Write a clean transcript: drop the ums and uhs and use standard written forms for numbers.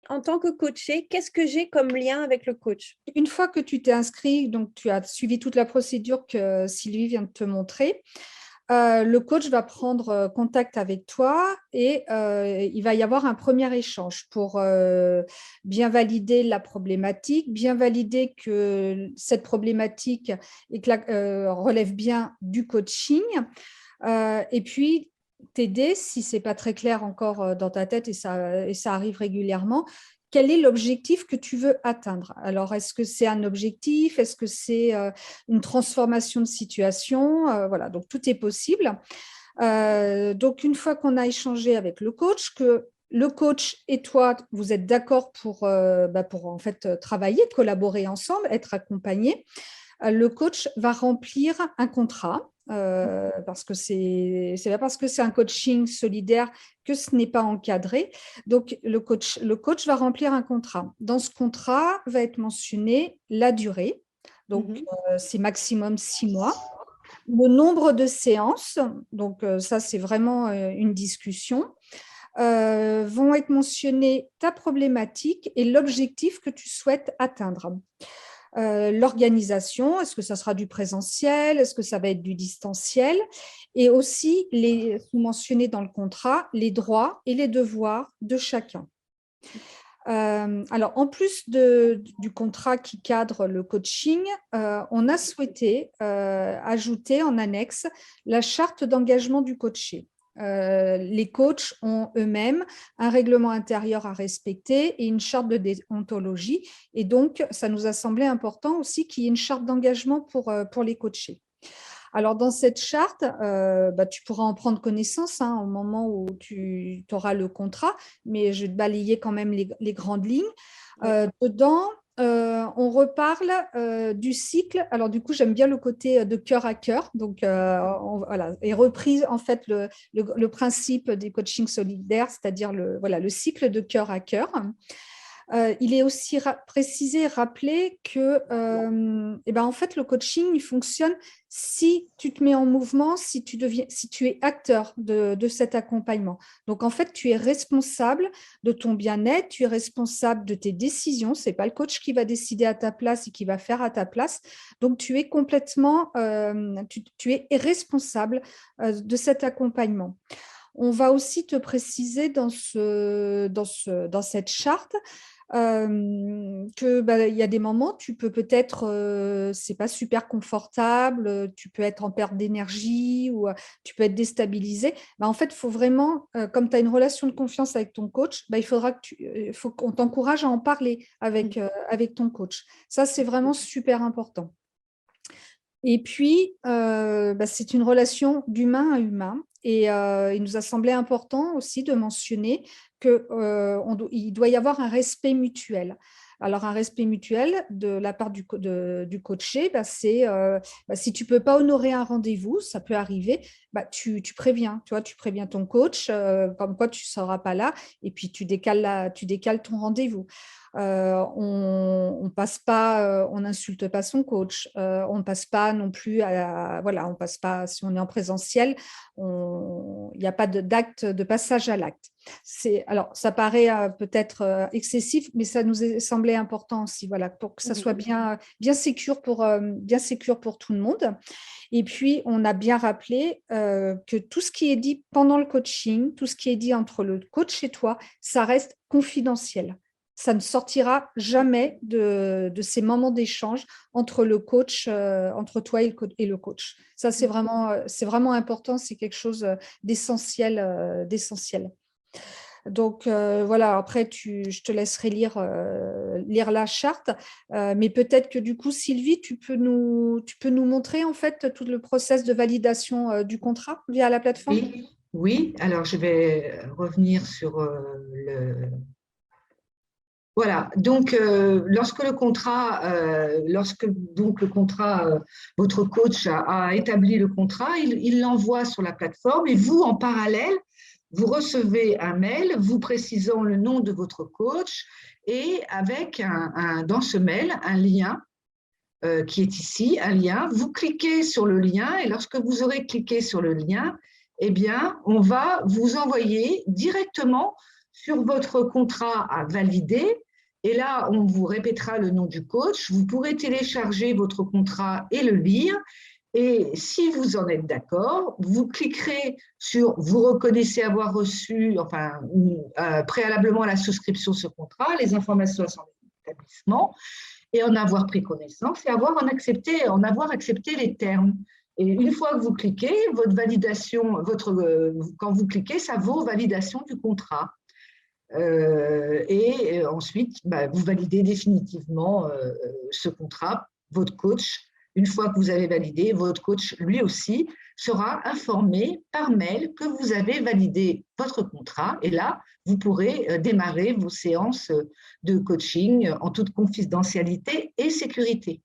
en tant que coachée, qu'est-ce que j'ai comme lien avec le coach? Une fois que tu t'es inscrit, donc tu as suivi toute la procédure que Sylvie vient de te montrer, le coach va prendre contact avec toi et il va y avoir un premier échange pour bien valider la problématique, bien valider que cette problématique relève bien du coaching et puis t'aider, si ce n'est pas très clair encore dans ta tête et ça arrive régulièrement, quel est l'objectif que tu veux atteindre? Alors, est-ce que c'est un objectif? Est-ce que c'est une transformation de situation? Voilà, donc tout est possible. Donc, une fois qu'on a échangé avec le coach, que le coach et toi, vous êtes d'accord pour en fait travailler, collaborer ensemble, être accompagnés, le coach va remplir un contrat. Parce que c'est pas parce que c'est un coaching solidaire que ce n'est pas encadré. Donc, le coach va remplir un contrat. Dans ce contrat va être mentionné la durée. Donc, c'est maximum 6 mois. Le nombre de séances, donc ça, c'est vraiment une discussion, vont être mentionnées ta problématique et l'objectif que tu souhaites atteindre. L'organisation, est-ce que ça sera du présentiel, est-ce que ça va être du distanciel, et aussi sont mentionnés dans le contrat les droits et les devoirs de chacun. Alors, en plus du contrat qui cadre le coaching, on a souhaité ajouter en annexe la charte d'engagement du coaché. Les coachs ont eux-mêmes un règlement intérieur à respecter et une charte de déontologie. Et donc, ça nous a semblé important aussi qu'il y ait une charte d'engagement pour les coachés. Alors, dans cette charte, tu pourras en prendre connaissance au moment où tu auras le contrat, mais je vais te balayer quand même les grandes lignes. Dedans, on reparle du cycle. Alors, du coup, j'aime bien le côté de cœur à cœur. Donc, voilà, et reprise en fait le principe des coachings solidaires, c'est-à-dire le cycle de cœur à cœur. Il est aussi précisé, rappelé que en fait, le coaching il fonctionne si tu te mets en mouvement, si tu es acteur de cet accompagnement. Donc, en fait, tu es responsable de ton bien-être, tu es responsable de tes décisions. Ce n'est pas le coach qui va décider à ta place et qui va faire à ta place. Donc, tu es complètement, tu es responsable de cet accompagnement. On va aussi te préciser dans cette charte que il y a des moments, tu peux peut-être, c'est pas super confortable, tu peux être en perte d'énergie ou tu peux être déstabilisé. En fait, il faut vraiment, comme tu as une relation de confiance avec ton coach, faut qu'on t'encourage à en parler avec ton coach. Ça, c'est vraiment super important. Et puis, c'est une relation d'humain à humain. Et il nous a semblé important aussi de mentionner qu'il doit y avoir un respect mutuel. Alors, un respect mutuel de la part du coaché, c'est si tu ne peux pas honorer un rendez-vous, ça peut arriver, tu préviens, tu préviens ton coach, comme quoi tu ne seras pas là, et puis tu décales ton rendez-vous. On passe pas, on n'insulte pas son coach, on ne passe pas non plus on passe pas si on est en présentiel, il n'y a pas d'acte de passage à l'acte. Alors, ça paraît peut-être excessif, mais ça nous est semblé important aussi, voilà, pour que ça soit bien sécure pour tout le monde. Et puis, on a bien rappelé que tout ce qui est dit pendant le coaching, tout ce qui est dit entre le coach et toi, ça reste confidentiel. Ça ne sortira jamais de ces moments d'échange entre le coach, entre toi et le coach. Ça, c'est vraiment important, c'est quelque chose d'essentiel. Donc, voilà, après, je te laisserai lire la charte. Mais peut-être que du coup, Sylvie, tu peux nous montrer en fait tout le process de validation du contrat via la plateforme? Oui. Alors je vais revenir sur le… Voilà, donc lorsque le contrat, votre coach a établi le contrat, il l'envoie sur la plateforme et vous, en parallèle, vous recevez un mail vous précisant le nom de votre coach et avec dans ce mail un lien qui est ici, un lien. Vous cliquez sur le lien et lorsque vous aurez cliqué sur le lien, eh bien, on va vous envoyer directement sur votre contrat à valider. Et là, on vous répétera le nom du coach. Vous pourrez télécharger votre contrat et le lire. Et si vous en êtes d'accord, vous cliquerez sur « Vous reconnaissez avoir reçu préalablement à la souscription ce contrat, les informations à son établissement, et en avoir pris connaissance et en avoir accepté les termes. » Et une fois que vous cliquez, votre validation, quand vous cliquez, ça vaut validation du contrat. Ensuite, vous validez définitivement ce contrat. Votre coach, une fois que vous avez validé, votre coach, lui aussi, sera informé par mail que vous avez validé votre contrat. Et là, vous pourrez démarrer vos séances de coaching en toute confidentialité et sécurité.